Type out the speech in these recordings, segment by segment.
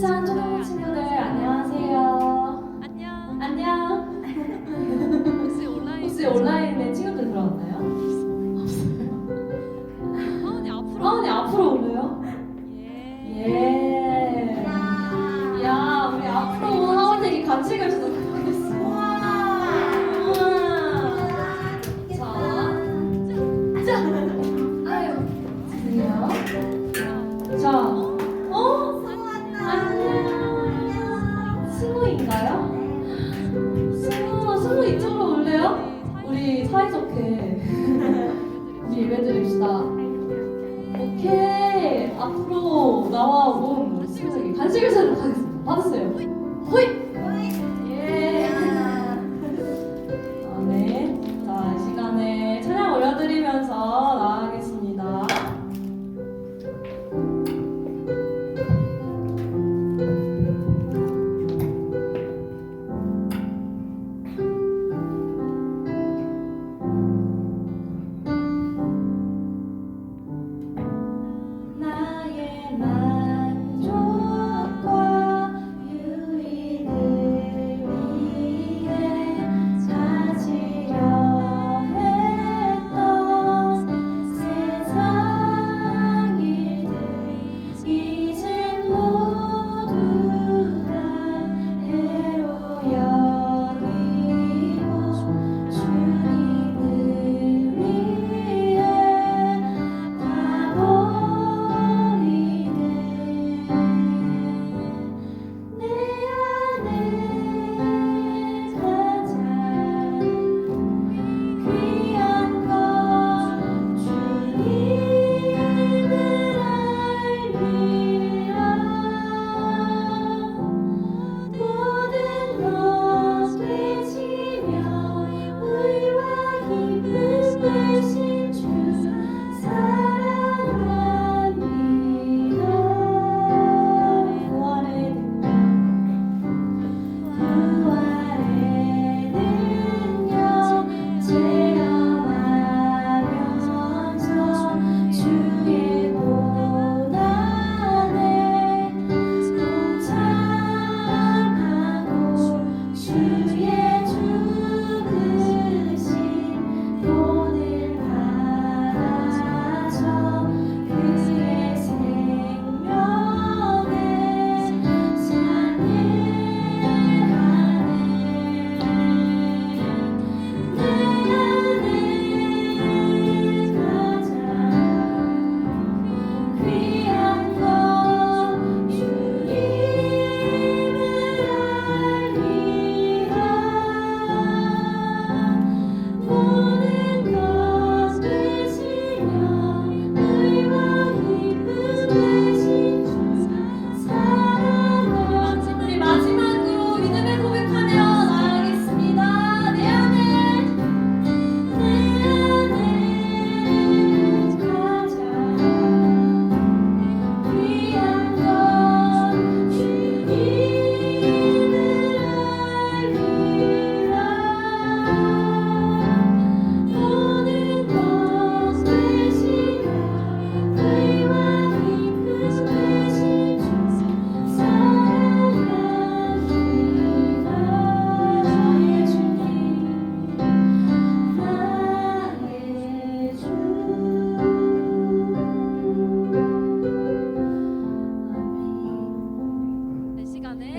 자, 초등부 친구들 안녕하세요. 안녕. 안녕. 혹시 온라인에 친구들 들어왔나요? 하은이 앞으로. 하은이 앞으로 올래요? 예. 예. 야, 우리 앞으로 온 하은이에게 간식을 주도록 하겠습니다. 자, 아유, 드세요. 자. 안녕. 스무인가요? 스무 이쪽으로 올래요? 우리 사이좋게 우리 예배드립시다. 오케이. 앞으로 나와 온 친구에게 간식을 사도록 하겠습니다. 받으세요. 호잇! 예. 네. 자, 이 시간에 찬양 올려드리면서 나가겠습니다.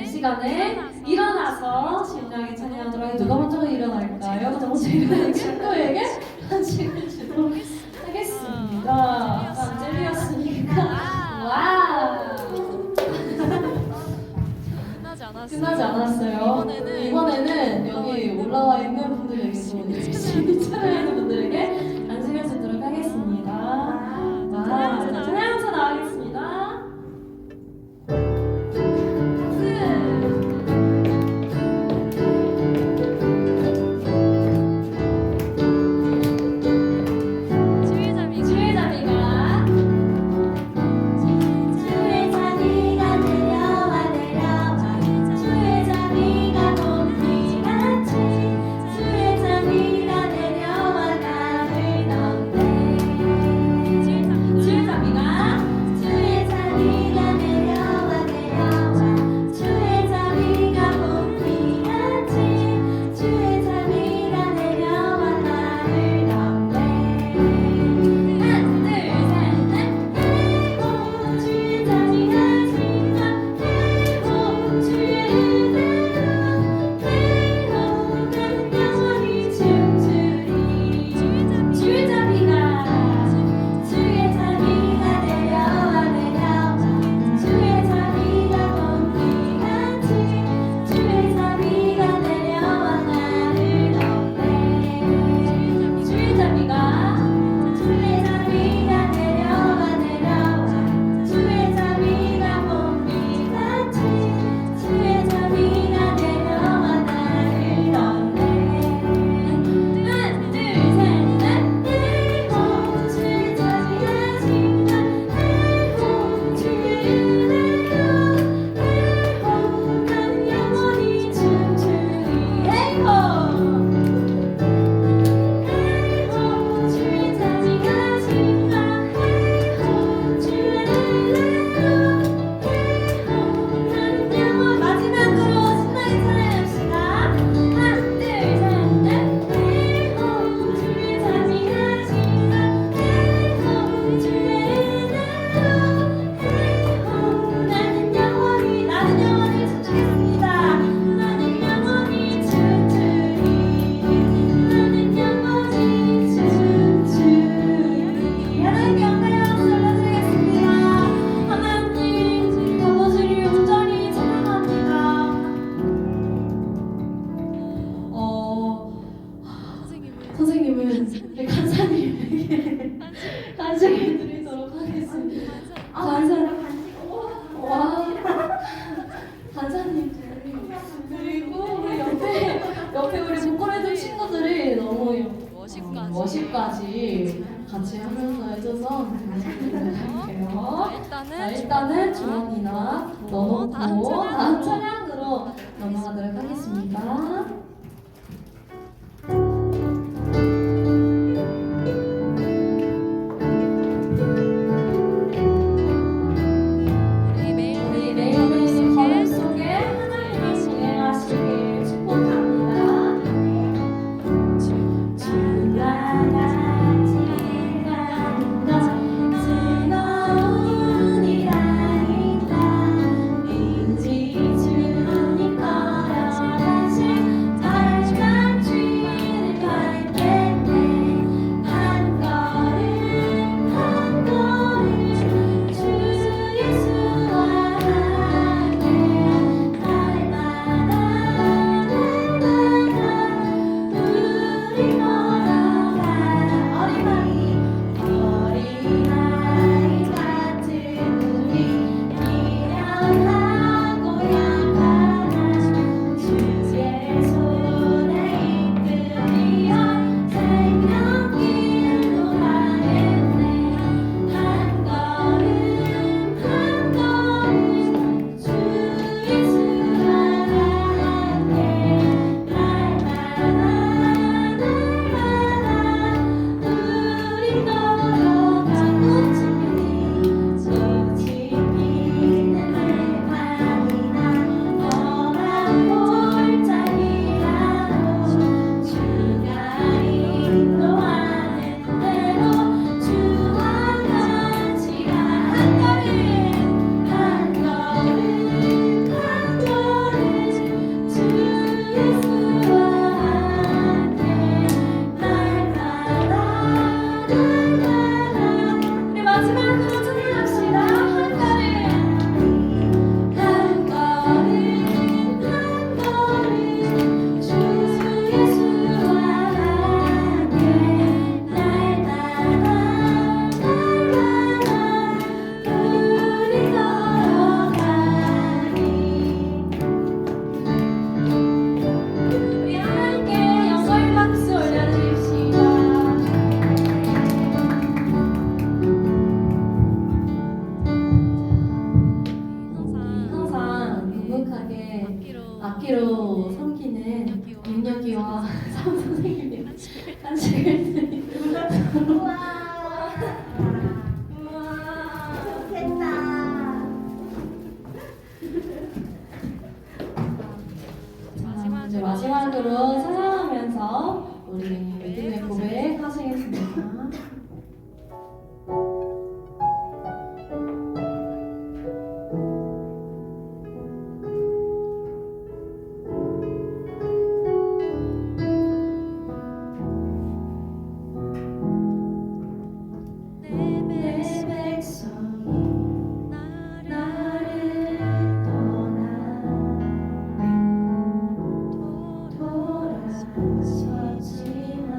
시간에 일어나서 신나게 찬양하도록 하겠습니다. 누가 먼저 일어날까요? 누가 먼저 일어날 친구에게 간식을 주도록 하겠습니다. 아까 젤리였으니까. 와우. 끝나지 않았어요. 이번에는 여기 올라와 있는 분들에게도 찬양하는 분들에게 간식을 주도록 하겠습니다. 찬양하면서 나가겠습니다. 주의 자비가 봄비같이 우리 간사님에게 간식을 드리도록 하겠습니다. 간사님, 와, 간사님 그리고 우리 옆에 우리 보컬해준 친구들이 너무 멋있까지 같이 하면서 해줘서 감사드릴게요. 일단은 주원이나 넣어놓고 다음 차량으로 넘어가도록 하겠습니다. 우리 매일매일 걸음 속에 하나님이 진행하시길 축복합니다. 주가 같이 가는 것 즐거운 일아니다. 왠지 주님 걸어가신 빨간 길을 갈 텐데 한 걸음 한 걸음 주 예수와 함께 날마다 우리 걸어가 어린아이 같은 우리 미련하고 약하나 주의 손에 이끌리어 생명길로 가겠네. 한 걸음 한 걸음 주 예수와 함께 날마다 우리 걸어가 꽃이 피는 날밤이나 험한 골짜기라도 주가 인도하는 대로 주와 같이 가. 한 걸음 한 걸음 한 걸음 주 예수와 함께 날마다 우리 마지막으로 찬양합시다. 한 걸음 한 걸음 한 걸음 주 예수와 함께 날마다 우리 걸어가니. 우리 하나님께 영광의 박수 올려드립시다. 항상 묵묵하게 악기로 섬기는 윤혁이와 참 선생님이 간식을 드리고 우와 자, 이제 마지막으로 찬양하면서 우리 믿음의 고백 하시겠습니다. 내 백성이 나를 떠나 돌아섰지만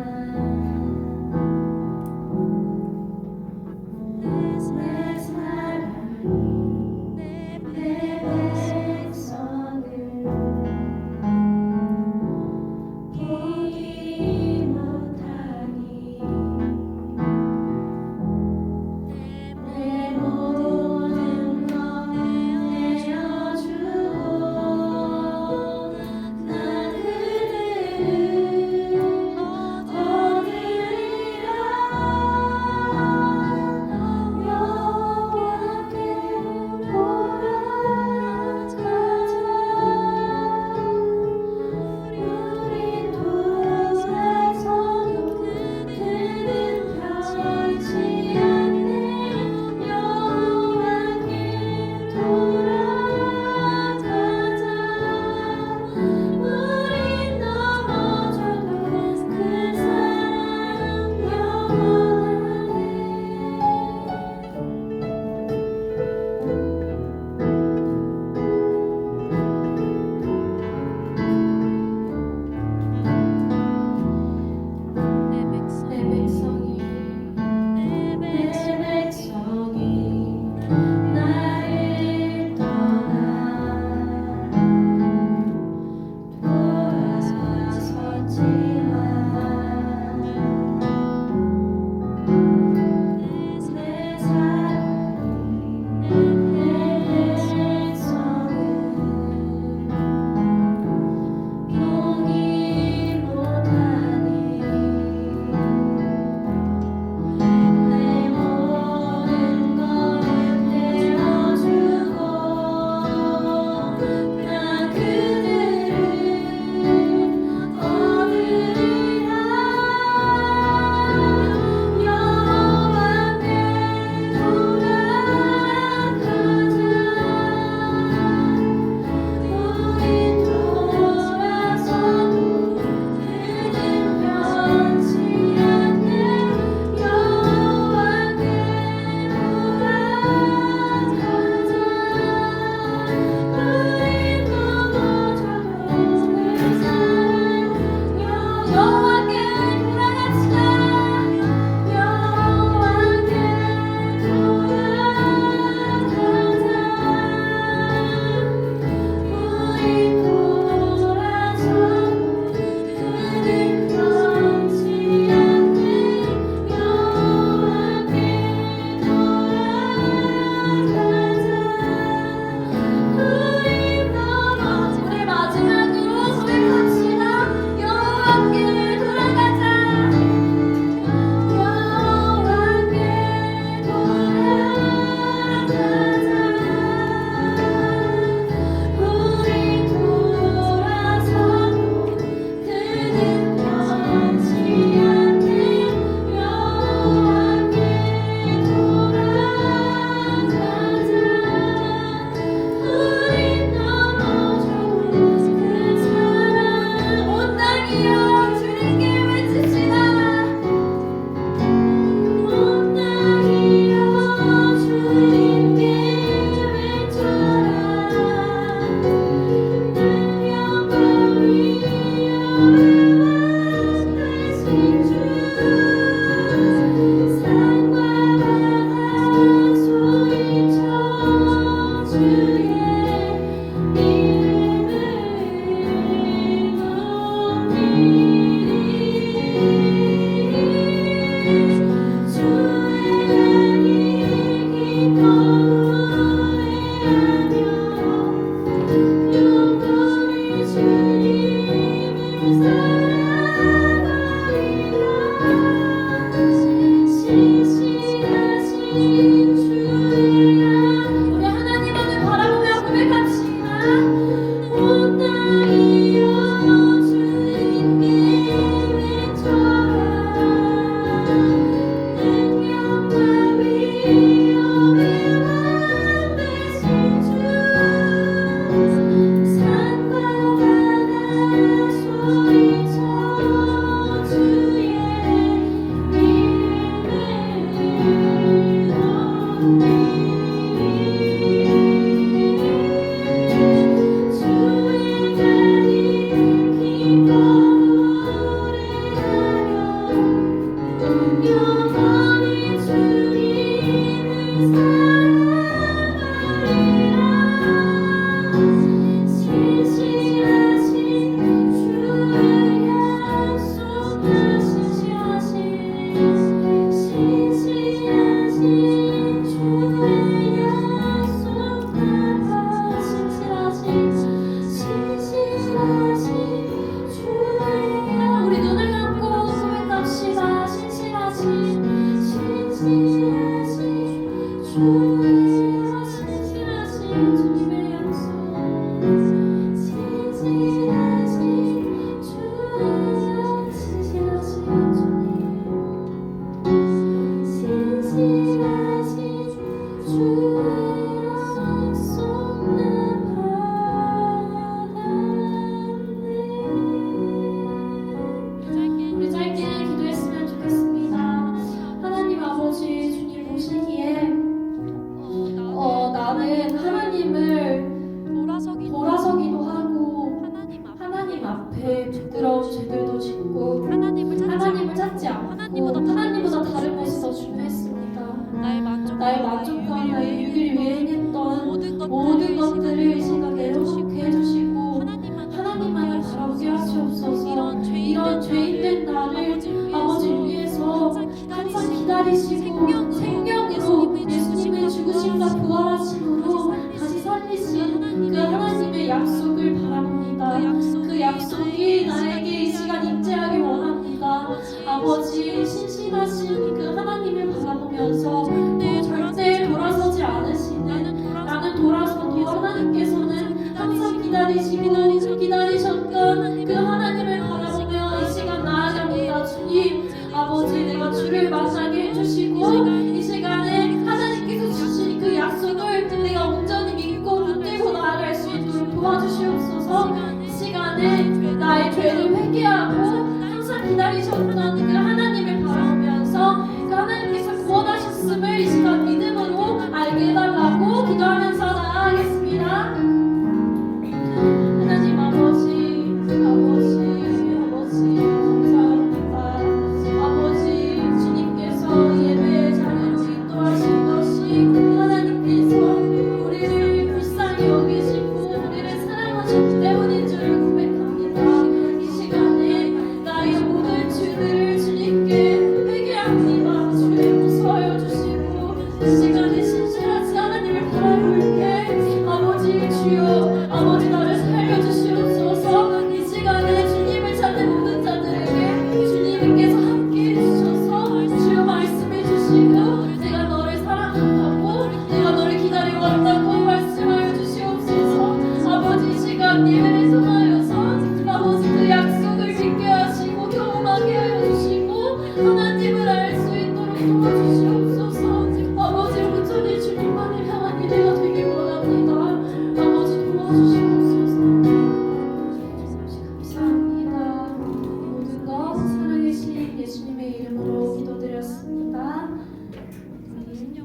여호와께 돌아가자. 여호와께 돌아가자. 우리 돌아서고 그는 변치 않는 여호와께 돌아가자. 우리 넘어져도 그 사랑 온 땅이여 주님께 외칩시다. 온 땅이여 주님께 외쳐라. 능력과 위엄을 받으신 주 산과 바다 소리쳐 주의 이름을 높이리. 주의 간이 깊어 노래하며 영원히 주님을 사랑하리라. 신실하신 주의 우리 하나님만을 바라보며 고백합시다. 온 땅이여 주님께 외쳐라. 능력과 위엄을 받으신 주 산과 바다 소리쳐 주의 이름을 높이리. 주의 간이 깊어 노래하며 영원히 주님을 사랑하리라. 신실하신 주의 약속 신실하신 주의 약속 신실하신 주의 우리 눈을 감고 고백합시다. 신실하신 주님의 약속 신실하신 주의 약속 나 받았네. 우리 짧게 기도했으면 좋겠습니다. 하나님 아버지 주님 보시기에 나는 하나님을 돌아서기도 하고 하나님 앞에 부끄러운 죄들도 짓고 하나님을 찾지 않고 하나님보다 다른 것이 더 중요했습니다. 나의 만족과 나의 유익을 위해 행했던 모든 것들을 이 시간 내려놓게 해주시고 하나님만을 바라보게 하시옵소서. 이런 죄인된 나를 아버지 위해서 항상 기다리시고 생명으로 예수님의 죽으심과 부활하심으로 다시 살리신 그 하나님의 약속을 바랍니다. 그 약속이 나에게 이 시간 임재하길 원합니다. 아버지 신실하신 그 하나님을 바라보면서 절대 돌아서지 않으시는 나는 돌아서도 하나님께서는 항상 기다리셨던 그 하나님을 바라보며 이 시간 나아갑니다. 주님 아버지 내가 주를 만나게 해주시고 이 시간에 하나님께서 주신 그 약속을 내가 온전히 믿고 붙들고 나아갈 수 있도록 도와주시옵소서. 이 시간에 나의 죄를 회개하고 항상 기다리셨던 그 하나님을 바라보면서 그 하나님께서 구원하셨음을 이 시간 믿음으로 알게 해달라고 기도하면서 나아가겠습니다. 하나님 아버지 감사합니다. 아버지 주님께서 예배의 자리에 예수님의 이름으로 기도드렸습니다.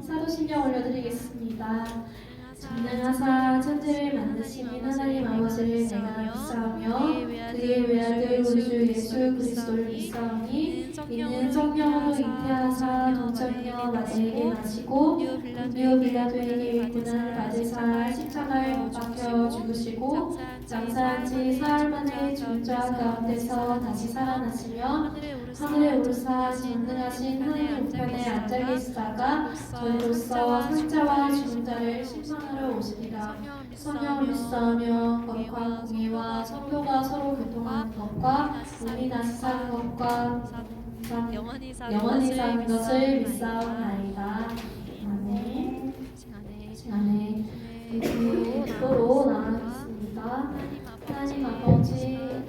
사도신경 올려드리겠습니다. 전능하사 천지를 만드시는 하나님 아버지를 내가 믿사오며 그의 외아들 우리 주 예수 그리스도를 믿사오니 이는 성령으로 잉태하사 동정녀 마리에게 나시고 본디오 빌라도에게 일꾼을 받으사 십자가에 못 박혀 죽으시고 장사한 지 사흘 만에 죽은 자 가운데서 다시 살아나시며 하늘에 오르사 전능하신 하나님 우편에 앉아 계시다가 저희로서 산자와 죽은 자를 심판하러 오시리라. 성령을 믿사오며 거룩한 공의와 성도가 서로 교통하는 것과 몸이 다시 사는 것과 영원히 사는 것을 믿사옵나이다. 아멘. 아멘. 기도로 나아가겠습니다. 하나님 아버지,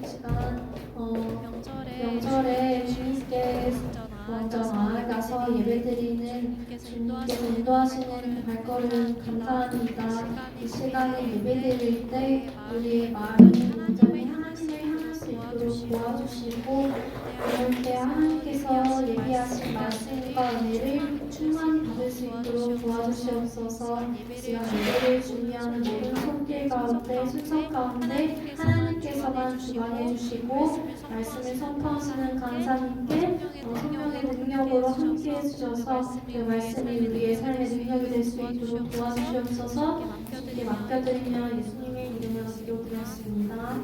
이 시간 명절에 주님께 먼저 나아가서 예배드리는 주님께서 인도하시는 그 발걸음 감사합니다. 이 시간에 예배드릴 때 우리의 마음이 온전히 하나님을 향할 수 있도록 도와주시고 그럴 때 하나님께서 예비하신 말씀과 은혜를 충만히 받을 수 있도록 도와주시옵소서. 지금 예배를 준비하는 모든 손길 가운데 순서 가운데 하나님께서만 주관해 주시고 말씀을 선포하시는 강사님께 성령의 능력으로 함께해 주셔서 그 말씀이 우리의 삶의 능력이 될 수 있도록 도와주시옵소서. 주님께 맡겨드리며 예수님의 이름으로 기도드렸습니다.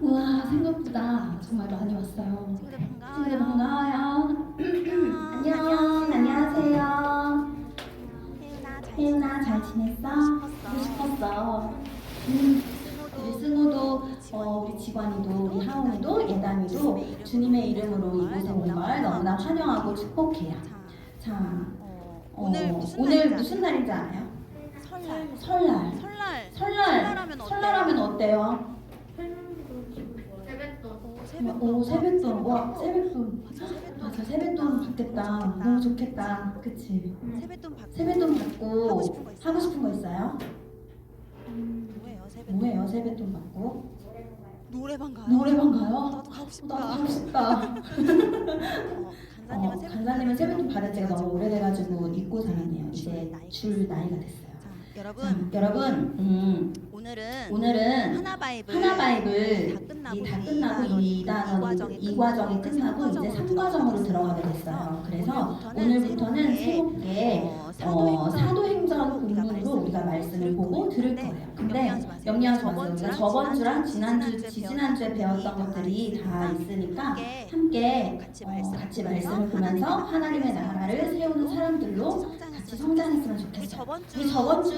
우와, 생각보다 정말 많이 왔어요. 친구들 반가워요. 안녕, 안녕하세요. 혜윤아, 잘 지냈어? 보고 싶었어. 우리 승우도, 우리 지관이도, 우리 하은이도, 예담이도 주님의 이름으로 이곳에 온 걸 너무나 환영하고 축복해요. 자, 오늘 무슨 날인지 알아요? 설날. 설날하면 어때요? 세뱃돈. 와, 세뱃돈. 맞아, 세뱃돈 받겠다. 너무 좋겠다. 그치? 세뱃돈 받고 하고 싶은 거 있어요? 뭐예요, 세뱃돈 받고? 노래방 가요? 노래방 가요? 나도 가고 싶다. 나도 가고 싶다. 간사님은 세뱃돈 받은 지가 너무 오래돼가지고 잊고 살았네요. 이제 줄 나이가 됐어요. 여러분, 오늘은 하나바이블 다 끝나고 이 과정이 끝나고 이제 3과정으로 들어가게 됐어요. 그래서 오늘부터는 새롭게 사도행전 본문으로 우리가 말씀을 보고 들을 거예요. 근데 영리한 좋았어요. 우리가 저번 주랑 지지난주에 배웠던 것들이 다 있으니까 함께 같이 말씀을 보면서 하나님의 나라를 세우는 사람들로 같이 성장했으면 좋겠어요. 우리 저번 주,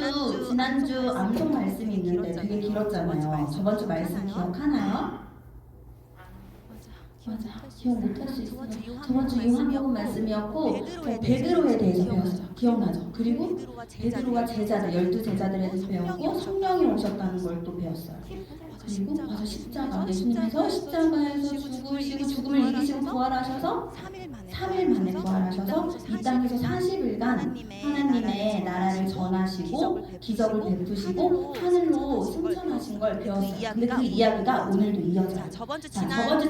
지난주 암송 말씀이 있는데 되게 길었잖아요. 저번 주 말씀 기억하나요? 맞아. 기억 못할 수 있어요. 저번 주 요한복음 말씀이었고 베드로에 대해서 배웠어요. 기억나죠? 그리고 베드로가 제자들, 12제자들에 대해서 배웠고 성령이 오셨다는 걸 또 배웠어요. 그리고 맞아, 십자가. 예수님께서 십자가에서 죽으시고 죽음을 이기시고 부활하셔서 3일 만에 부활하셔서 이 땅에서 40일간 하나님의 나라를 전하시고 기적을 베푸시고 하늘로 승천하신 걸 배웠어요. 근데 그 이야기가 오늘도 이어져요. 저번 주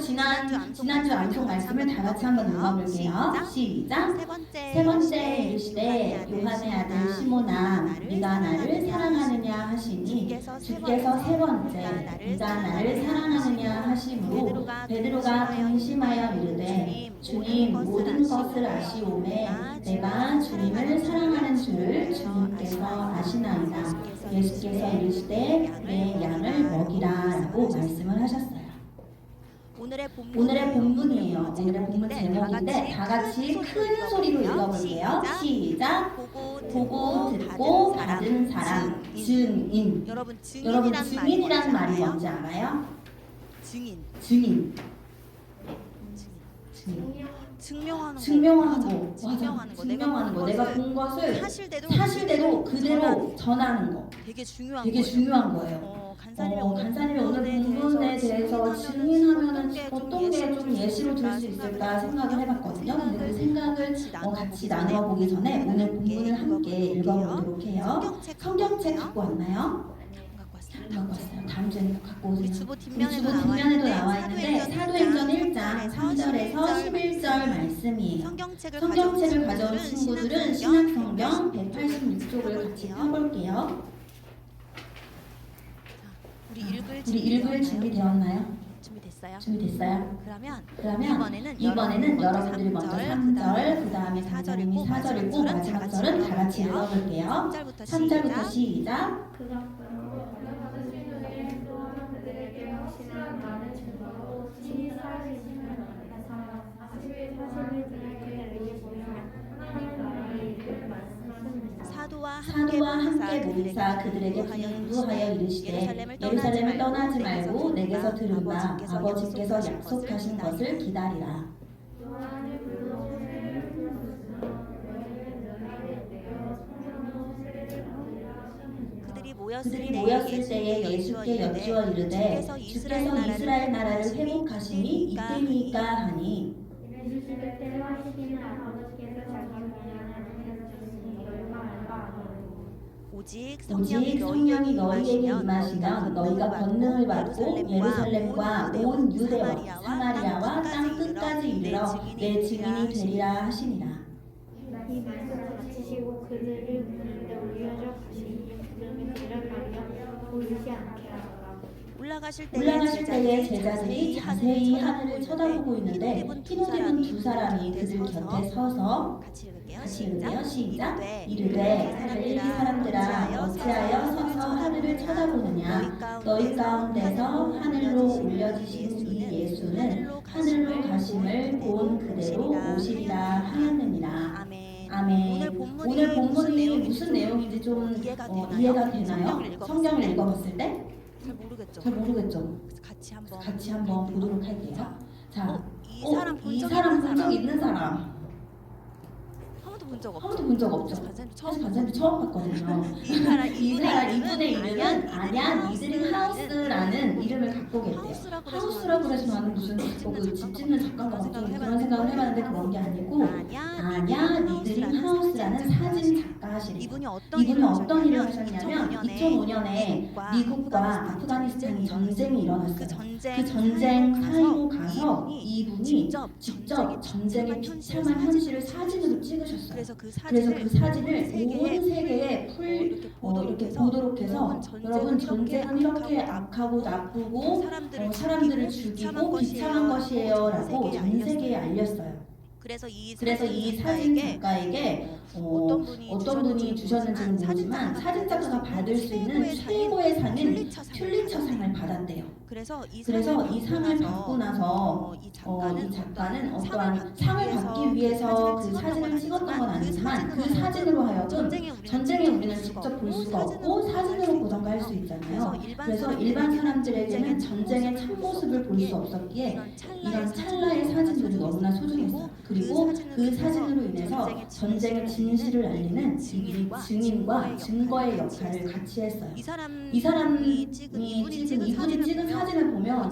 지난주 암송 말씀을 다 같이 한번 읽어볼게요. 시작! 세 번째 이르시되 요한의 아들 시몬아 네가 나를 사랑하느냐 하시니 주께서 세 번째 네가 나를 사랑하느냐 하심으로 베드로가 근심하여 이르되 주님 모든 것을 아시오매 내가 주님을 사랑하는 줄을 주님께서 아시나이다. 예수께서 이르시되 내 양을 먹이라 라고 말씀을 하셨어요. 오늘의 본문이에요. 오늘의 본문 제목인데 다 같이 큰 소리로 읽어볼게요. 시작! 보고 듣고 받은 사람 증인. 여러분 증인이라는 말이 뭔지 알아요? 증인. 증명하는 거. 맞아. 증명하는 거. 증명하는 거. 내가 본 것을 사실대로 그대로 전하는 거. 되게 중요한 되게 거예요. 중요한 거예요. 간사님이 오늘 본문에 대해서 증인하면은 어떤 게 좀 예시로 들 수 있을까 생각을 해봤거든요. 근데 그 생각을 같이 나눠보기 전에 오늘 본문을 함께 읽어보도록 해요. 성경책 갖고 왔나요? 갖고 왔어요. 다음 주에는 꼭 갖고 오세요. 우리 주보 우리 뒷면에도 주보 뒷면에도 나와 나와 있는데 있는데 사도행전 1장 3절에서 11절 말씀이에요. 성경책을 가져온 친구들은 신약성경 186쪽을 같이 펴볼게요. 우리 우리 읽을 준비되었나요? 준비됐어요? 그러면 이번에는 여러분들이 먼저 3절, 그 다음에 강사님이 4절 읽고 마지막 절은 다 같이 읽어볼게요. 3절부터 시작. 사도와 함께 모이사 그들에게 분부하여 이르시되 예루살렘을 떠나지 말고 내게서 들은 바 아버지께서 약속하신 것을 기다리라. 그들이 모였을 때에 예수께 여쭈어 이르되 주께서 이스라엘 나라를 회복하심이 이때니까 하니 오직 성령이 너희에게 임하시면 너희가 권능을 받고 예루살렘과 온 유대와 사마리아와 땅 끝까지 이르러 내 증인이 되리라 하시니라. 이 말씀을 마치시고 그들을 무는데 올려져 가시니 구름이 그를 가려 보이지 않게 하더라. 올라가실 때에 제자들이 자세히 하늘을 쳐다보고 있는데 티모데는 두 사람이 그들 곁에 서서 같이 읽을게요. 시작. 이르되 갈릴리 사람들아 어찌하여 서서 하늘을 쳐다보느냐. 너희 가운데서 하늘로 올려지신 이 예수는 하늘로 가심을 본 그대로 오시리라 하였느니라. 아멘. 오늘 본문이 무슨 내용인지 좀 이해가 되나요? 성경을 읽어봤을 때? 잘 모르겠죠. 같이 한번 보도록 할게요. 자, 이 사람 본 적 있는 사람? 한 번도 본 적 없죠. 사실 간사님도 처음 봤거든요. 이분의 이름은 아냐 니드링 하우스라는 이름을 갖고 계세요. 하우스라고 그래서 나는 무슨 그 집 짓는 작가인가 좀 그런 생각을 해봤는데 그런 게 아니고 아냐 니드링 하우스라는 사진 작가시래요. 이분이 어떤 일을 하셨냐면 2005년에 미국과 아프가니스탄이 전쟁이 일어났어요. 그 전쟁 사이로 가서 이분이 직접 전쟁의 비참한 현실을 사진으로 찍으셨어요. 그래서 그 사진을 온 세계에 이렇게 보도록 해서 여러분 전쟁은 이렇게 악하고 나쁘고 사람들을 죽이고 비참한 것이에요 라고 전 세계에 알렸어요. 그래서 이 사진 작가에게 어떤 분이 주셨는지는 모르지만 사진 작가가 받을 수 있는 최고의 상인 퓰리처 상을 받았대요. 그래서 이 상을 받고 나서 이 작가는 어떠한 상을 받기 위해서 그 사진을 찍었던 건 아니지만 그 사진으로 하여금 전쟁에 우리는 직접 볼 수가 없고 사진으로 보던가 할 수 있잖아요. 그래서 일반 사람들에게는 전쟁의 참모습을 볼 수 없었기에 이런 찰나의 사진들이 너무나 소중했어요. 그리고 그 사진으로 인해서 전쟁의 진실을 알리는 증인과 증거의 역할을 같이 했어요. 이분이 찍은 사진을 보면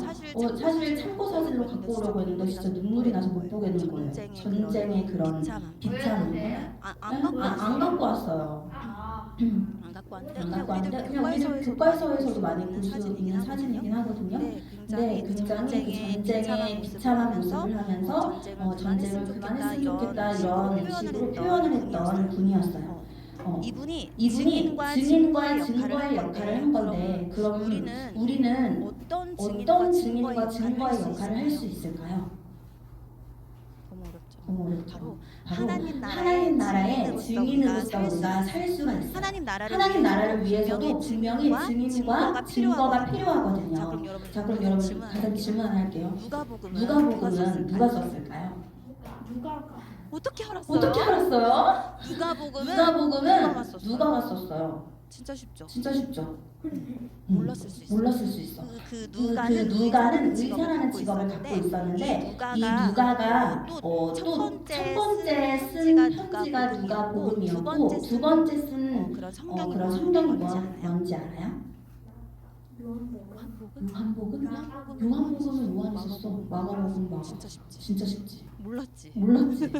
사실 참고 사진으로 갖고 오려고 했는데 진짜 눈물이 나서 못 보겠는 거예요. 전쟁의 그런 비참함. 안 갖고 왔어요. 안 갖고 왔는데 그냥 우리 교과서에서도 많이 볼 수 있는 사진이긴 하거든요. 근데 굉장히 그 전쟁의 비참한 모습을 하면서 전쟁을 그만했으면 좋겠다 이런 식으로 표현을 했던 분이었어요. 이분이 증인과 증거의 역할을 한 건데 그럼 우리는 어떤 증인과 증거의 역할을 할 수 있을까요? 너무 어렵죠. 바로 하나님 나라의 증인으로서 우리가 살 수가 있어요. 하나님 나라를 위해서도 분명히 증인과 증거가 필요하거든요. 자, 그럼 여러분 가장 질문 하나 할게요. 누가복음은 누가 썼을까요? 어떻게 알았어요? 누가복음은 누가복음은 누가가 썼어요. 진짜 쉽죠. 진짜 쉽죠. 몰랐을 수 있어. 몰랐을 수 있어. 그 그 누가는 누가는 의사라는 직업을 갖고 있었는데 이 누가가 첫 번째 쓴 편지가 누가복음이었고 두 번째 쓴 그런 그런 성경이 뭔지 알아요? 요한복음? 요한복음은 요한이 썼어. 마가복음 마가. 진짜 쉽지. 진짜 쉽지. 몰랐지. 몰랐지.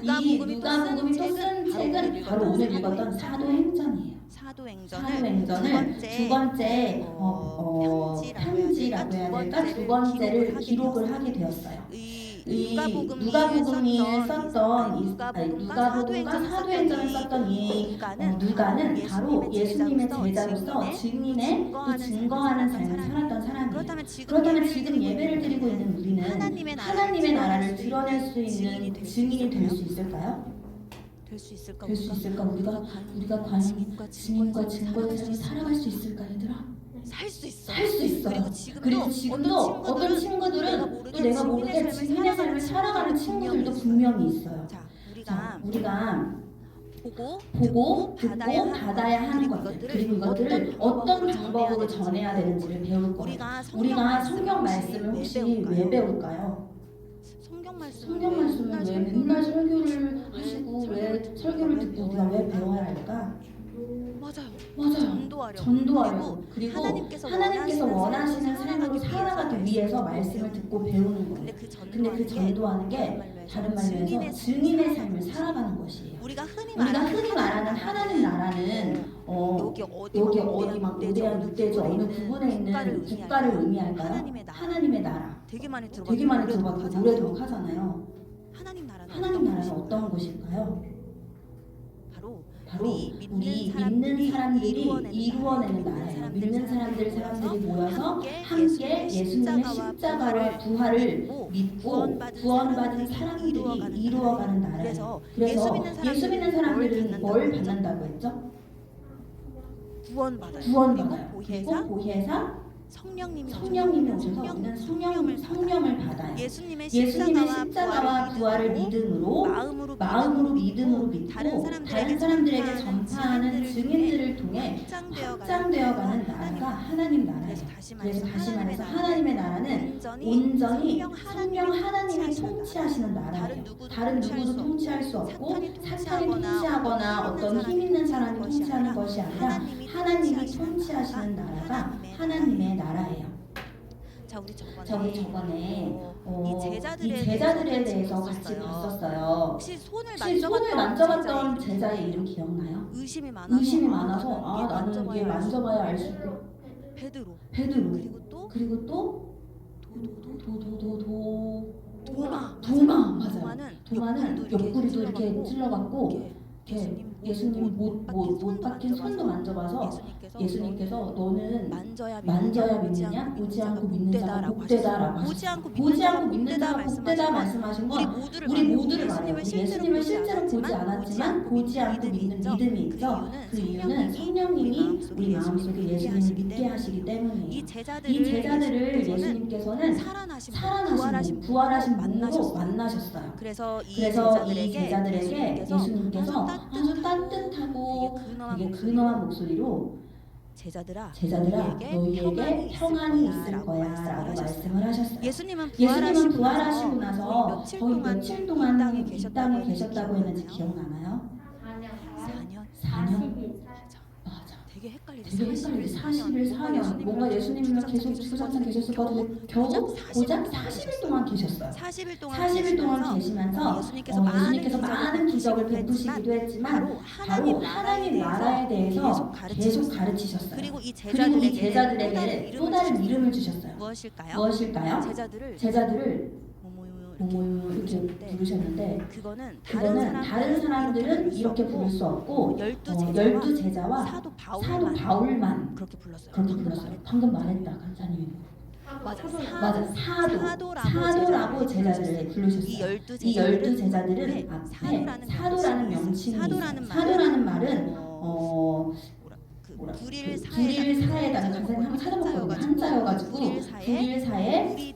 이 누가복음이 또 쓴 책은 바로 오늘 읽었던 사도행전이에요. 사도행전을 두 번째 편지라고 해야 될까? 두 번째를 기록을 하게 되었어요. 이 누가복음이 썼던 누가복음과 사도행전을 썼던 이 누가는 바로 예수님의 제자로서 그 증거하는 삶을 살았던 사람이에요. 그렇다면 지금 예배를 드리고 있는 우리는 하나님의 나라를 드러낼 수 있는 증인이 될 수 있을까요? 될 수 있을까? 될 수 있을까? 우리가 과연 증인과 증거의 삶을 살아갈 수 있을까, 얘들아? 살 수 있어. 살 수 있어. 그리고 지금도 어떤 친구들은 또 내가 모르게 증인의 삶을 살아가는 친구들도 분명히 있어요. 자, 우리가 보고 듣고 받아야 하는 것들 그리고 이것들을 어떤 방법으로 전해야 되는지를 배울 거예요. 우리가 성경 말씀을 혹시 왜 배울까요? 성경 말씀을 왜 맨날 설교를 하시고 왜 설교를 듣고 우리가 왜 배워야 할까? 맞아요. 전도하려고. 그리고 하나님께서 원하시는 삶으로 살아가기 위해서 말씀을 듣고 배우는 거예요. 근데 그 전도하는 게 다른 말로 해서 증인의 삶을 살아가는 것이에요. 우리가 흔히 말하는 하나님 나라는 여기 어디 막 모대한 육대주 어느 부분에 있는 국가를 의미할까요? 하나님의 나라. 되게 많이 들어봤고 노래도 하잖아요. 하나님 나라는 어떤 곳일까요? 바로 우리 믿는 사람들이 이루어내는 나라예요. 믿는 사람들이 모여서 함께 예수님의 십자가와 부활을 믿고 구원받은 사람들이 이루어가는 나라예요. 그래서 예수 믿는 사람들은 뭘 받는다고 했죠? 구원받아요. 그리고 보혜사 성령님이 오셔서 우리는 성령을 받아요. 예수님의 십자가와 부활을 믿음으로 믿고 다른 사람들에게 전파하는 증인들을 통해 확장되어가는 나라가 하나님 나라예요. 그래서 다시 말해서 하나님의 나라는 온전히 성령 하나님이 통치하시는 나라예요. 다른 누구도 통치할 수 없고 사탄이 통치하거나 어떤 힘 있는 사람이 통치하는 것이 아니라 하나님이 통치하시는 나라가 하나님의 나라예요. 자, 우리 저번에 이 제자들에 대해서 같이 봤었어요. 혹시 손을 만져봤던 제자의 이름 기억나요? 의심이 많아서 나는 이게 만져봐야 알 수 있고 베드로. 그리고 또 도마. 맞아요. 도마는 옆구리도 이렇게 찔러갖고 예수님 못 박힌 손도 만져봐서 예수님께서 너는 만져야 믿느냐? 보지 않고 믿는 자가 복되다라고 하셨어요. 보지 않고 믿는 자가 복되다 말씀하신 건 우리 모두를 말해요. 예수님을 실제로 보지 않았지만 보지 않고 믿는 믿음이 있죠. 그 이유는 성령님이 우리 마음속에 예수님을 믿게 하시기 때문이에요. 이 제자들을 예수님께서는 살아나신 부활하신 몸으로 만나셨어요. 그래서 이 제자들에게 예수님께서 아주 따뜻하고 되게 근엄한 목소리로 제자들아 너희에게 평안이 있을 거야 라고 말씀을 하셨어요. 예수님은 부활하시고 나서 거의 며칠 동안 이 땅에 계셨다고 했는지 기억나나요? 4년? 맞아. 되게 헷갈리지. 40일 4년. 뭔가 예수님이랑 계속 주구장창 계셨을 것 같은데 겨우 고작 40일 동안 계셨어요. 40일 동안 계시면서 예수님께서 많은 기적을 베푸시기도 했지만 바로 하나님 나라에 대해서 계속 가르치셨어요. 그리고 이 제자들에게 또 다른 이름을 주셨어요. 무엇일까요? 제자들을 이렇게 부르셨는데 그거는 다른 사람들은 이렇게 부를 수 없고 12제자와 사도 바울만 그렇게 불렀어요. 방금 말했다 간사님이. 맞아. 사도라고 제자들을 부르셨어요. 이 12제자들은 앞에 사도라는 명칭이 있어요. 사도라는 말은 불일 사에다가 선생님 한번 찾아봤거든요. 한자여가지고 불일 사에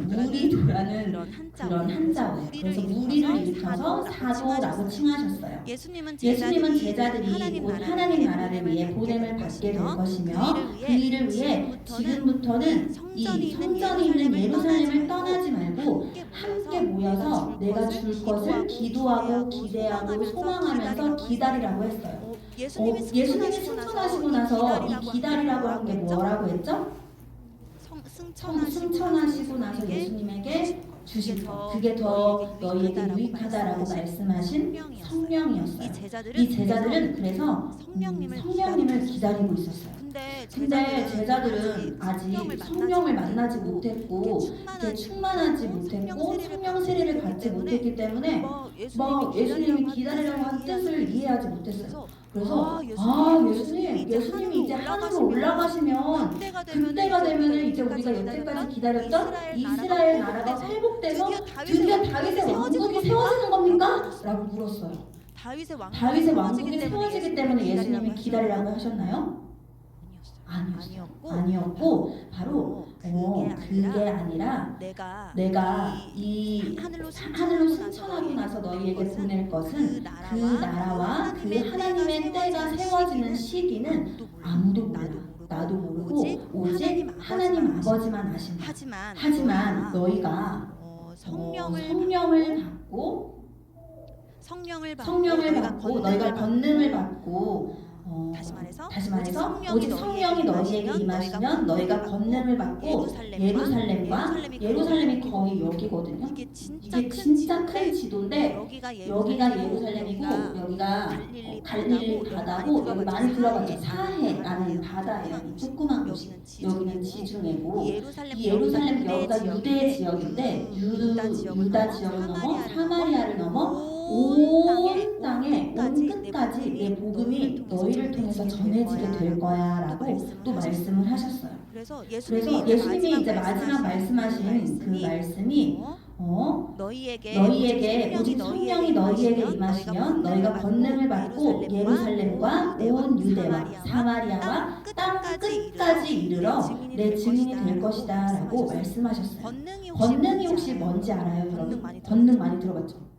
무리도라는 그런 한자어예요. 그래서 무리를 일으켜서 사도라고 칭하셨어요. 예수님은 제자들이 곧 하나님 나라를 위해 보냄을 받게 될 것이며 그 일을 위해 지금부터는 이 성전이 있는 예루살렘을 떠나지 말고 함께 모여서 내가 줄 것을 기도하고 기대하고 소망하면서 기다리라고 했어요. 예수님이 승천하시고 나서 이 기다리라고 한 게 뭐라고 했죠? 승천하시고 나서 예수님에게 주신 것, 그게 더 너희에게 유익하다라고 말씀하신 성령이었어요. 이 제자들은 그래서 성령님을 기다리고 있었어요. 근데 제자들은 아직 성령을 만나지 못했고 충만하지 못했고 성령 세례를 받지 못했기 때문에 예수님이 기다리라고 한 뜻을 이해하지 못했어요. 그래서 예수님이 이제 하늘로 올라가시면 그때가 되면은 이제 우리가 여태까지 기다렸던 이스라엘 나라가 회복돼서 드디어 다윗의 왕국이 세워지는 겁니까? 라고 물었어요. 다윗의 왕국이 세워지기 때문에 예수님이 기다리라고 하셨나요? 아니었고 바로 그게 아니라 내가 이 하늘로 승천하고 나서 너희에게 보낼 것은 그 나라와 그 하나님의 때가 세워지는 시기는 아무도 몰라. 나도 모르고 오직 하나님 아버지만 아신다. 하지만 너희가 성령을 받고 너희가 권능을 받고 다시 말해서 오직 성령이 너희에게 임하시면 너희가 권능을 받고 예루살렘이 거의 여기거든요. 이게 진짜 큰 지도인데 여기가 예루살렘이고 여기가 갈릴리 바다고 여기 많이 들어봤죠. 사해라는 바다예요. 조그만 곳이 여기는 지중해고 이 예루살렘 여기가 유대 지역인데 유다 지역을 넘어 사마리아를 넘어 온 땅에 온 끝까지 내 복음이 너희를 통해서 전해지게 될 거야라고 또 말씀을 하셨어요. 그래서 예수님이 이제 마지막 말씀하신 그 말씀이 너희에게 오직 성령이 너희에게 임하시면 너희가 권능을 받고 예루살렘과 온 유대와 사마리아와 땅 끝까지 이르러 내 증인이 될 것이다라고 말씀하셨어요. 권능이 혹시 뭔지 알아요, 여러분? 권능 많이 들어봤죠?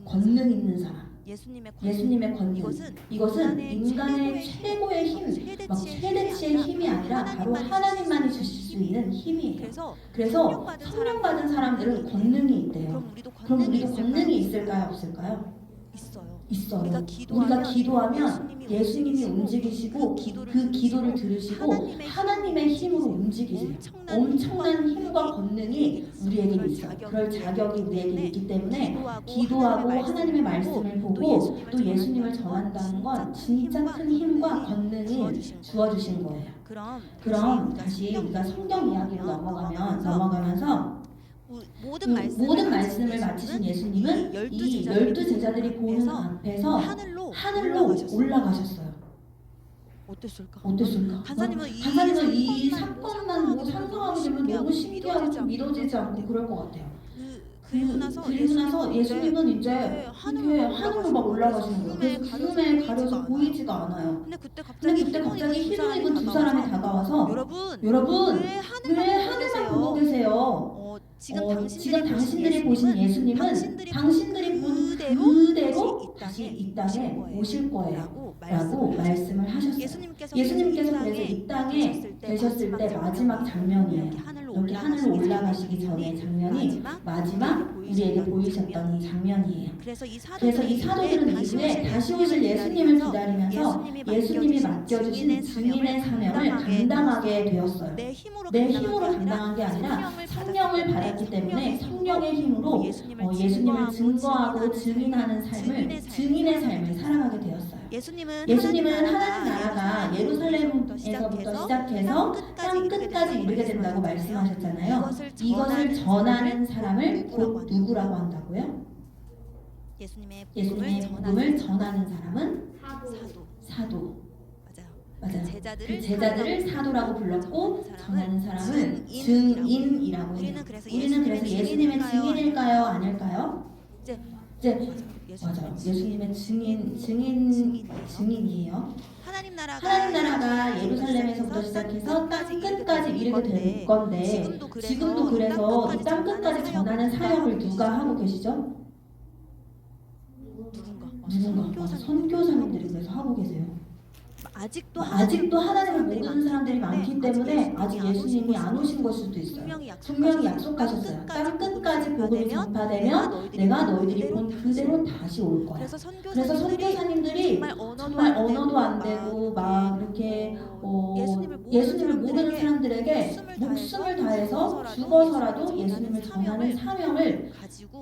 권능 있는 사람. 예수님의 권능. 이것은 인간의 최고의 힘, 막 최대치의 힘이 아니라 바로 하나님만이 주실 수 있는 힘이에요. 그래서 성령 받은 사람들은 권능이 있대요. 그럼 우리도 권능이 있을까요, 없을까요? 있어요. 우리가 기도하면 예수님이 움직이시고 그 기도를 들으시고 하나님의 힘으로 움직이세요. 엄청난 힘과 권능이 우리에게 있어요. 그럴 자격이 우리에게 있기 때문에 기도하고 하나님의 말씀을 보고 또 예수님을 전한다는 건 진짜 큰 힘과 권능이 주어주신 거예요. 그럼 다시 우리가 성경 이야기로 넘어가면서 모든 말씀을 마치신 예수님은 이 12제자들이 보는 앞에서 하늘로 올라가셨어요. 어땠을까? 간사님은 이 사건만 상상하게 되면 너무 신기하고 좀 믿어지지 않고 그럴 것 같아요. 그리고 나서 예수님은 이제 하늘로 막 올라가시는 거예요. 그래서 구름에 가려서 보이지가 않아요. 근데 그때 갑자기 흰옷 입은 두 사람이 다가와서 여러분 왜 하늘만 보고 계세요? 지금 당신들이 보신 예수님은 당신들이 본 그대로 다시 이 땅에 오실 거예요 라고 말씀을 하셨어요. 예수님께서 그래서 이 땅에 계셨을 때 마지막 장면이에요. 여기 하늘로 올라가시기 전의 장면이 마지막 우리에게 보이셨던 장면이에요. 그래서 이 사도들은 이후에 다시 오실 예수님을 기다리면서 예수님이 맡겨주신 증인의 사명을 감당하게 되었어요. 내 힘으로 감당한 게 아니라 성령을 받았기 때문에 성령의 힘으로 예수님을 증거하고 증인하는 증인의 삶을 살아가게 되었어요. 예수님은 하나님 나라가 예루살렘에서부터 시작해서 땅 끝까지 이르게 된다고 말씀하셨잖아요. 이것을 전하는 사람을 곧 누구라고 한다고요? 예수님의 복음을 전하는 사람은 사도. 맞아요. 그 제자들을 사도라고 불렀고 전하는 사람은 증인이라고 해요. 우리는 그래서 예수님의 증인일까요? 아닐까요? 이제 맞아요. 예수님의 증인이에요. 하나님 하나님 나라가 예루살렘에서부터 시작해서 땅 끝까지 이르게 될 건데 지금도 그래서 이 땅 끝까지 전하는 사역을 누가 하고 계시죠? 누군가 선교사님들이 그래서 하고 계세요. 아직도 하나님을 모르는 사람들이 많기 때문에 아직 예수님이 안 오신 것일 수도 있어요. 분명히 약속하셨어요. 땅 끝까지 복음이 전파되면 내가 너희들이 본 그대로 다시 올 거야. 그래서 선교사님들이 정말 언어도 안 되고 막 이렇게 예수님을 모르는 사람들에게 목숨을 다해서 죽어서라도 예수님을 전하는 사명을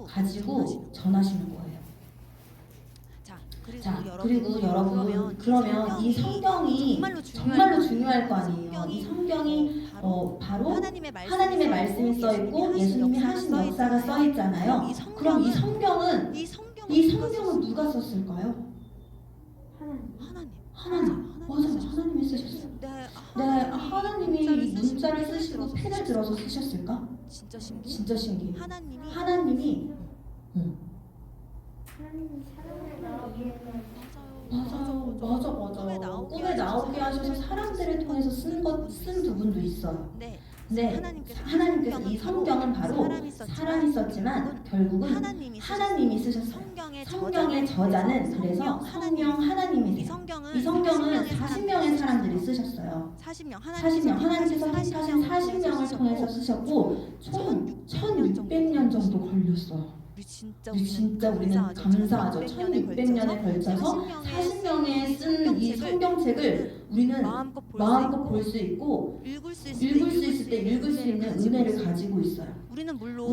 가지고 전하시는 거예요. 자, 그리고 여러분 그러면 이 성경이 정말로 중요할 거 아니에요. 이 성경이 바로 하나님의 말씀이 써 있고 예수님이 하신 역사가 써 있잖아요. 그럼 이 성경은 누가 썼을까요? 하나님. 맞아요. 하나님이 쓰셨어요. 네, 하나님이 문자를 쓰시고 펜을 들어서 쓰셨을까? 진짜 신기해. 하나님이 맞아요. 꿈에 나오게 하셔서 사람들을 통해서 쓴 부분도 있어요. 네, 하나님께서 이 성경은 바로 사람이 썼지만 결국은 하나님이 쓰셨어요. 성경의 저자는 그래서 성령 하나님이세요. 이 성경은 40명의 사람들이 쓰셨어요. 40명. 하나님께서 택하신 40명을 통해서 쓰셨고 총 1600년 정도 걸렸어요. 우리는 감사하죠. 1600년에 걸쳐서 40명에 쓴 이 성경책을 우리는 마음껏 볼 수 있고 읽을 수 있을 때 읽을 수 있는 은혜를 가지고 있어요. 우리는 물론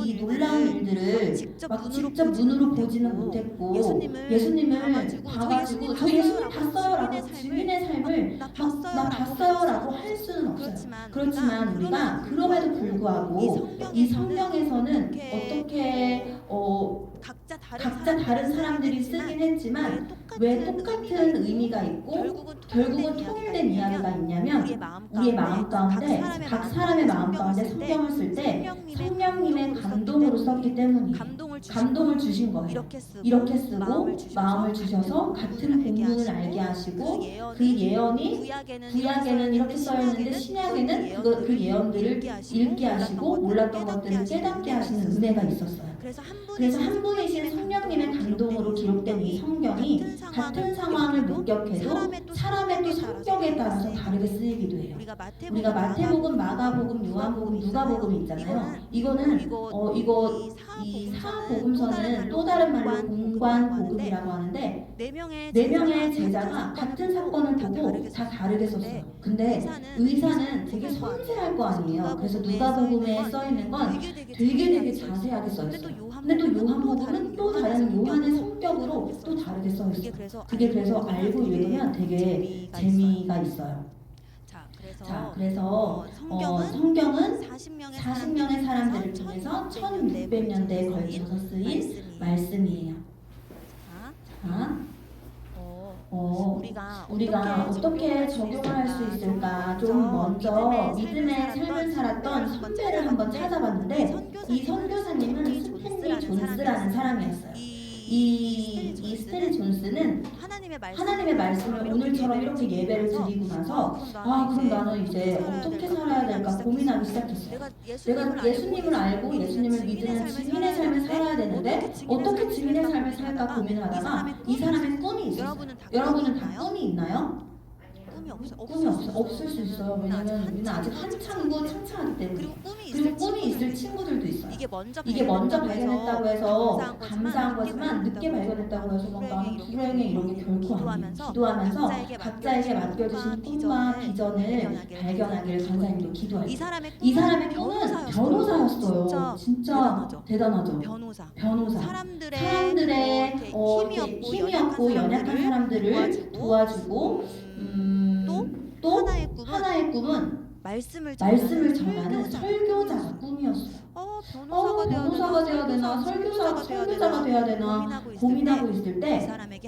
이 놀라운 일들을 직접 눈으로 보지는 못했고 예수님을 봐가지고 저 예수님 봤어요라고 증인의 삶을 나 봤어요라고 할 수는 없어요. 그렇지만 우리가 그럼에도 불구하고 이 성경에서는 어떻게 각자 다른 사람들이 쓰긴 했지만 왜 똑같은 의미가 있고 결국은 통일된 이야기가 있냐면 우리의 마음 가운데 각 사람의 마음 가운데 성경을 쓸 때 성령님의 감동으로 썼기 때문이에요. 감동을 주신 거예요. 이렇게 쓰고 마음을 주셔서 같은 본문을 알게 하시고 그 예언이 구약에는 이렇게 써있는데 신약에는 그 예언들을 읽게 하시고 몰랐던 것들을 깨닫게 하시는 은혜가 있었어요. 그래서 한 분이신 성령님의 감동으로 기록된 이 성경이 같은 상황을 목격해도 사람의 또 성격에 따라서 다르게 쓰이기도 해요. 우리가 마태복음, 마가복음, 요한복음, 누가복음 있잖아요. 이 사복음서는 또 다른 말로 공관복음이라고 하는데 네 명의 제자가 같은 사건을 보고 다 다르게 썼어요. 근데 의사는 되게 섬세할 거 아니에요. 그래서 누가복음에 써 있는 건 되게 자세하게 써 있어요. 근데 또 요한복음은 또 다른 요한의 성격으로 또 다르게 써 있어요. 그게 그래서 알고 읽으면 되게 재미가 있어요. 자, 그래서 성경은 40명의 사람들을 통해서 1600년대에 걸쳐서 쓰인 말씀이에요. 자, 우리가 어떻게 적용할 수 있을까? 좀 먼저 믿음의 삶을 살았던 선배를 한번 찾아봤는데 이 선교사님은 스탠리 존스라는 사람이었어요. 이 스탠리 존스는 하나님의 말씀을 오늘처럼 이렇게 예배를 드리고 나서 그럼 나는 이제 어떻게 살아야 될까 고민하기 시작했어요. 내가 예수님을 알고 예수님을 믿는 증인의 삶을 살아야 되는데 어떻게 증인의 삶을 살까 고민을 하다가 이 사람의 꿈이 있었어요. 여러분은 다 꿈이 있나요? 꿈이 없을 수 있어요. 왜냐면 우리는 아직 한창이고 창창하기 때문에. 그리고 꿈이 있을 친구들도 있어요. 이게 먼저 발견했다고 해서 감사한 거지만 늦게 발견했다고 해서 나는 불행해 이런 게 결코 아니에요. 기도하면서 각자에게 맡겨주신 꿈과 비전을 발견하기를 간사님도 기도할게요. 이 사람의 꿈은 변호사였어요. 진짜 대단하죠. 변호사. 사람들의 힘이었고 연약한 사람들을 도와주고 또 하나의 꿈은 말씀을 전하는 설교자가 꿈이었어요. 변호사가 돼야 되나 설교자가 돼야 되나 고민하고 있을 때 이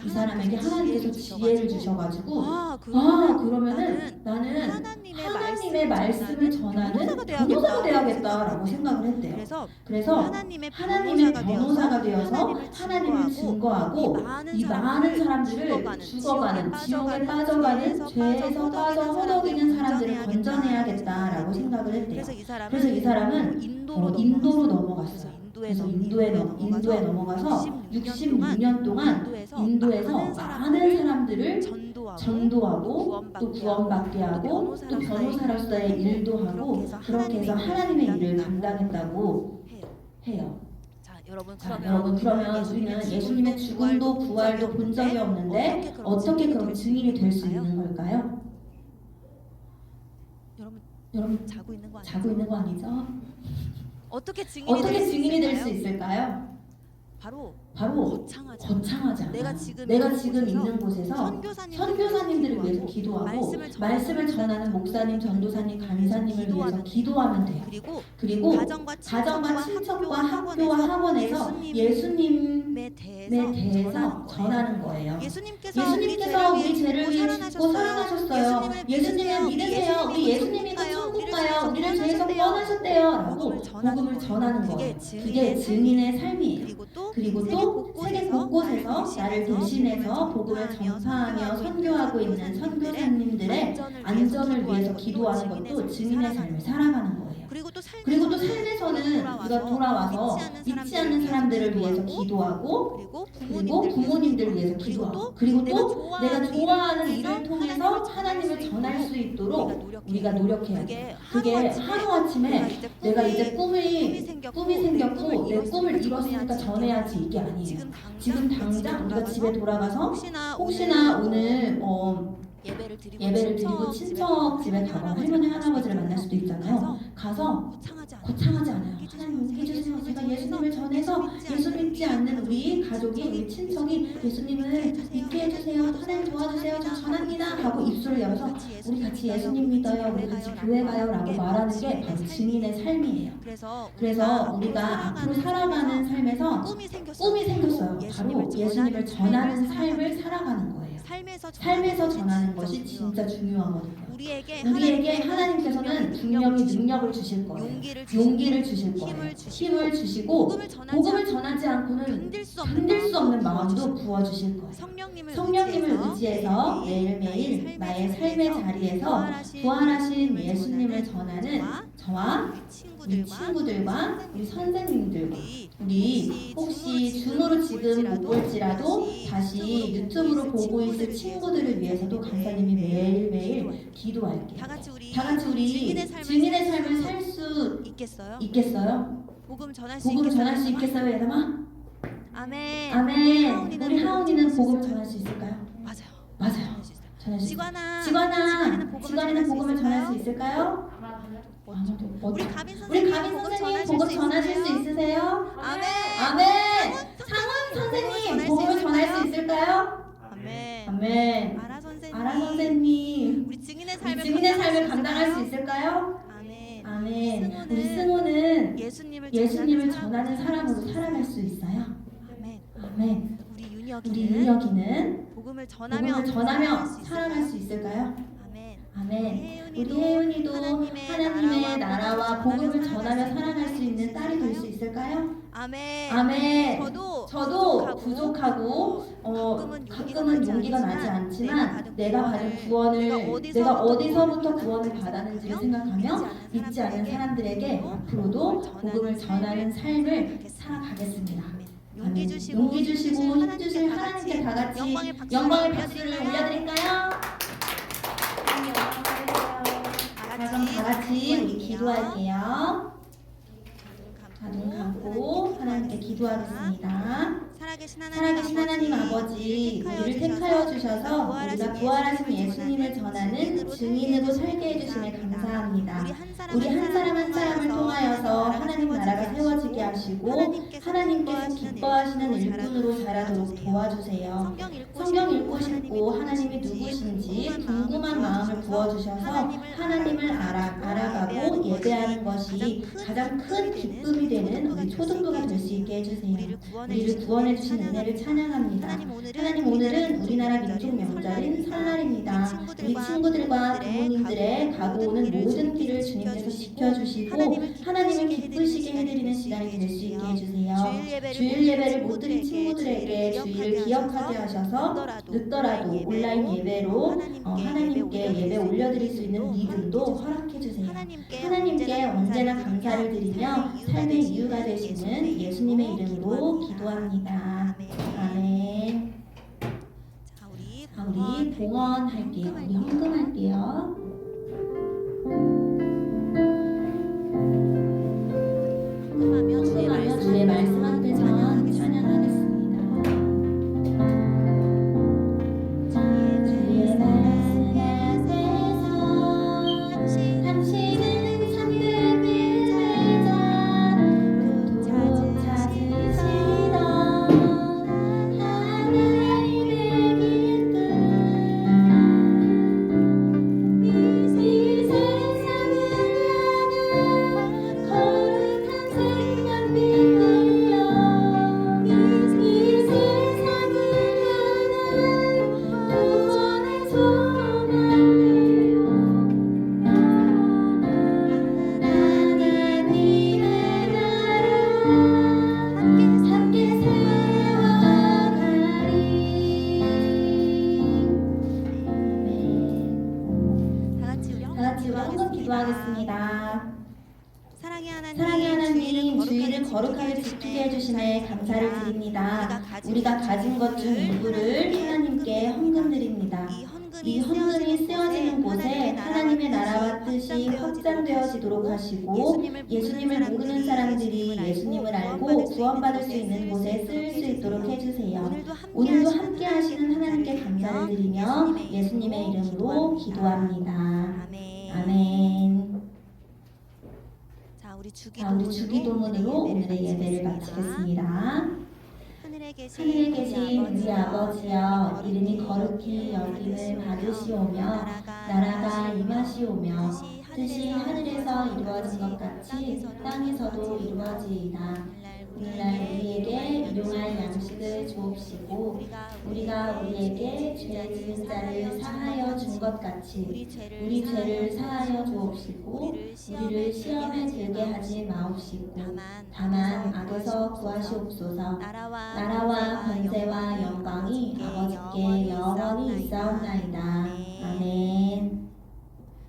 사람에게 하나님께서 지혜를 주셔가지고 그러면은 나는 하나님의 말씀을 전하는 변호사가 돼야겠다라고 생각을 했대요. 그래서 하나님의 변호사가 십자가가 되어서 하나님을 증거하고 이 많은 사람들을 죽어가는 지옥에 빠져가는 죄에서 빠져 허덕이는 사람들을 건져내야겠다라고 생각을 했대요. 그래서 이 사람은 인도로 넘어갔어요. 그래서 인도에 넘어가서 66년 동안 인도에서 많은 사람들을 전도하고 또 구원받게 하고 또 변호사로서의 일도 하고 그렇게 해서 하나님의 일을 감당했다고 해요. 자, 여러분 그러면 우리는 예수님의 죽음도 부활도 본 적이 없는데 어떻게 그럼 증인이 될 수 있는 걸까요? 여러분 자고 있는 거 아니에요? 자고 있는 거 아니죠? 어떻게 증인이 될 수 있을까요? 바로 거창하지 않아. 내가 지금 있는 곳에서 선교사님들을 위해서 기도하고 말씀을 전하는 목사님, 전도사님, 간사님을 위해서 기도하면 돼요. 그리고 가정과 친척과 학교와 학원에서 예수님에 대해서 전하는 거예요. 예수님께서 우리 죄를 위해 죽고 살아나셨어요. 예수님을 믿으세요. 우리 예수님이 또 천국 가요. 우리를 죄에서 구원하셨대요. 라고 복음을 전하는 거예요. 그게 증인의 삶이에요. 그리고 또 세계 곳곳에서 나를 대신해서 복음을 전파하며 선교하고 있는 선교사님들의 안전을 위해서 기도하는 것도 증인의 삶을 살아가는 거예요. 그리고 또 삶에서는 우리가 돌아와서 믿지 않는 사람들을 위해서 기도하고 그리고 부모님들을 위해서 기도하고 그리고 또 내가 좋아하는 일을 통해서 하나님을 전할 수 있도록 우리가 노력해야 돼요. 그게 하루아침에 내가 이제 꿈이 생겼고 내 꿈을 이뤘으니까 전해야지 이게 아니에요. 지금 당장 우리가 집에 돌아가서 혹시나 오늘 예배를 드리고 친척 집에 가거나 할머니 할아버지를 만날 수도 있잖아요. 가서 거창하지 않아요. 하나님 해주세요. 제가 예수님을 전해서 예수 믿지 않는 우리 가족이 우리 친척이 예수님을 믿게 해주세요. 하나님 도와주세요. 저 전합니다 하고 입술을 열어서 우리 같이 예수님 믿어요. 우리 같이 교회 가요 라고 말하는 게 바로 증인의 삶이에요. 그래서 우리가 앞으로 살아가는 삶에서 꿈이 생겼어요. 바로 예수님을 전하는 삶을 살아가는 거예요. 삶에서 전하는 것이 진짜 중요하거든요. 우리에게 하나님께서는 분명히 능력을 주실 거예요. 용기를 주실 거예요. 힘을 주시고 복음을 전하지 않고는 견딜 수 없는 마음도 부어주실 거예요. 성령님을 의지해서 매일매일 나의 삶의 자리에서 부활하신 예수님을 전하는 저와 우리 친구들과 우리 선생님들과 우리 혹시 줌으로 지금 못 볼지라도 다시 유튜브로 보고 있을 친구들을 위해서도 간사님이 매일매일 기도할게요. 다 같이 우리 증인의 삶을 살 수 있겠어요? 복음 전할 수 있겠어요, 얘들아? 아멘. 우리 하은이는 복음 전할 수 있을까요? 맞아요. 전할 수 있어요. 지관이는 복음을 전할 수 있을까요? 우리 가빈 선생님 복음 전하실 수 있으세요? 아멘. 상훈 선생님 복음을 전할 수 있을까요? 아멘. 아라 선생님 우리 증인의 삶을 감당할 수 있을까요? 아멘. 우리 승호는 예수님을 전하는 사람으로 살아갈 수 있어요? 아멘. 우리 윤혁이는 복음을 전하며 살아갈 수 있을까요? 아멘. 우리 혜윤이도 하나님의 나라와 복음을 전하며 살아갈 수 있는 딸이 될 수 있을까요? 아멘. 저도 부족하고 가끔은 용기가 나지 않지만 내가 받은 구원을 내가 어디서부터 구원을 받았는지를 생각하며 믿지 않는 사람들에게 앞으로도 복음을 전하는 삶을 살아가겠습니다. 용기 주시고 힘 주실 하나님께 다 같이 영광의 박수를 올려드릴까요? 그럼 다 같이 우리 기도할게요. 눈 감고 하나님께 기도하겠습니다. 살아계신 하나님 아버지, 우리를 택하여 주셔서 우리가 부활하신 예수님을 전하는 증인으로 살게 해주심에 감사합니다. 우리 한 사람 한 사람을 통하여서 하나님 나라가 세워지게 하시고 하나님께서 기뻐하시는 일꾼으로 자라도록 도와주세요. 성경 읽고 싶고 하나님이 누구신지 궁금한 마음을 부어주셔서 하나님을 알아가고 예배하는 것이 가장 큰 기쁨이 되는 우리 초등부가 될 수 있게 해주세요. 우리를 구원해 주신 은혜를 찬양합니다. 하나님 오늘은 우리나라 민족 명절인 설날입니다. 우리 친구들과 부모님들의 가고 오는 모든 길을 주님께서 지켜주시고 하나님을 기쁘시게 해드리는 시간이 될 수 있게 해주세요. 주일 예배를 못 드린 친구들에게 주일을 기억하게 하셔서 늦더라도 온라인 예배로 하나님께 예배 올려드릴 수 있는 믿음도 허락해 주세요. 하나님께 언제나 감사를 드리며 삶의 이유가 되시는 예수님의 이름으로 기도합니다. 아멘. 자, 우리 우리 봉헌할게요. 우리 헌금할게요. 헌금하며 주의 말씀 앞에서 찬양하겠습니다. 주의 말씀 앞에서 당신은 참된 예배자 도둑 찾으시던 하나님의 기쁨 이 세상을 향한 거룩한 생명 빛들려 이 세상을 향한 구원의 소망 되어 하나님의 나라 함께 세워가리. 다 같이 우리 다 같이 우리 헌금 기도하겠습니다. 사랑의 사랑의 하나님, 주일을 거룩하게 지키게 해주심에 감사를 드립니다. 우리가 가진 것 중 일부를 하나님께 헌금 드립니다. 이 헌금이 쓰여지는 곳에 하나님의 나라와 뜻이 확장되어지도록 하시고 예수님을 모르는 사람들이 예수님을 알고 구원받을 수 있는 곳에 쓰일 수 있도록 해주세요. 오늘도 함께 하시는 하나님께 감사를 드리며 예수님의 이름으로 기도합니다. 아멘. 아멘. 자, 우리 자, 우리 주기도문으로 오늘의 예배를 마치겠습니다. 하늘에 계신 하늘에 계신 우리 아버지여, 이름이 거룩히 여김을 받으시오며 나라가 임하시오며 뜻이 하늘에서 이루어진 것 같이 땅에서도 이루어지이다. 오늘날 우리에게 일용할 양식을 주옵시고 우리가 우리에게 죄 지은 자를 사하여 준 것 같이 우리 죄를 사하여 주옵시고 우리를 시험에 들게 하지 마옵시고 다만 악에서 구하시옵소서. 나라와 권세와 영광이 아버지께 영원히 있사옵나이다. 아멘.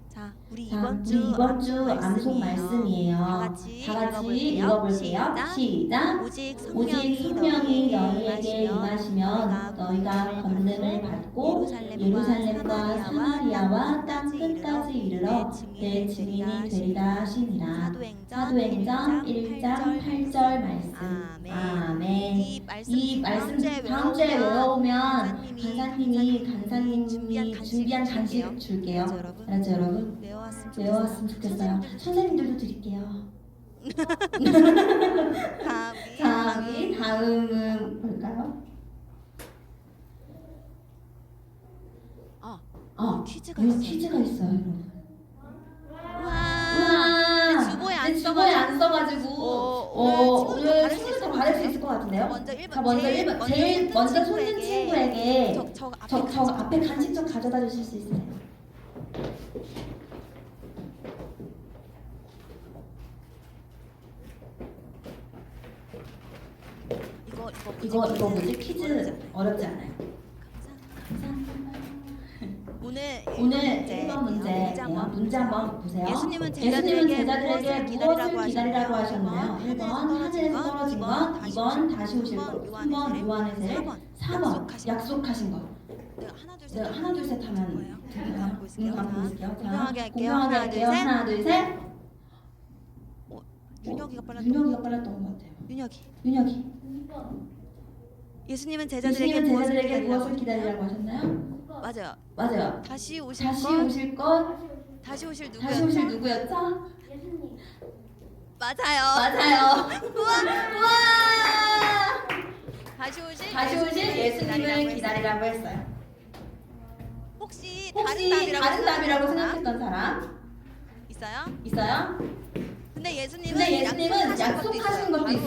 자, 우리 자, 이번 우리 주 이번 주 암송 말씀이에요. 다 같이 읽어볼게요. 시작. 오직 오직 성령이 너희에게 임하시면 너희가 권능을 받고 예루살렘과 사마리아와 땅 끝까지 이르러 내 증인이 되리라 하시니라. 사도행전 1장 8절 말씀. 아멘. 이 말씀 다음 주에 외워오면 간사님이 준비한 간식 줄게요. 알았죠, 여러분? 외워왔으면 좋겠어요. 선생님들도 드릴게요. 자, 우리 다음은 뭘까요? 퀴즈가 여기 있어요. 퀴즈가 있어요, 여러분. 우와. 근데 주보에 안 써가지고 오늘 친구들 받을 수 있을 것 같은데요? 자, 먼저 1번 제일 먼저 손든 친구에게 저 앞에 간식 좀 가져다 주실 수 있어요? 이거 뭐지? 퀴즈 어렵지 않아요? 오늘 1번 문제예요. 문제 한번 보세요. 예수님은 제자들에게 제자들에게 무엇을 기다리라고 하셨나요? 1번 하늘에서 하늘에서 떨어진 것, 2번 다시 오실 것, 3번 요한의 세례, 4번 약속하신 것. 내가 하나 둘 셋 하면 될까요? 보여줄게요. 보여줄게요. 공평하게 할게요. 공평하게 할게요. 하나 둘 셋. 윤혁이가 윤혁이가 빨랐던 것 같아요. 윤혁이. 예수님은 제자들에게 제자들에게 무엇을 기다리라고 하셨나요? 맞아요. 다시 오실 것. 다시 오실 다시 오실 누구였죠? 예수님. 맞아요. 우와. 다시 오실 예수님을 기다리라고 했어요. 혹시 혹시 다른 답이라고 생각했던 사람 있어요? 있어요? 근데 근데 예수님은 약속하신 것도 있어요.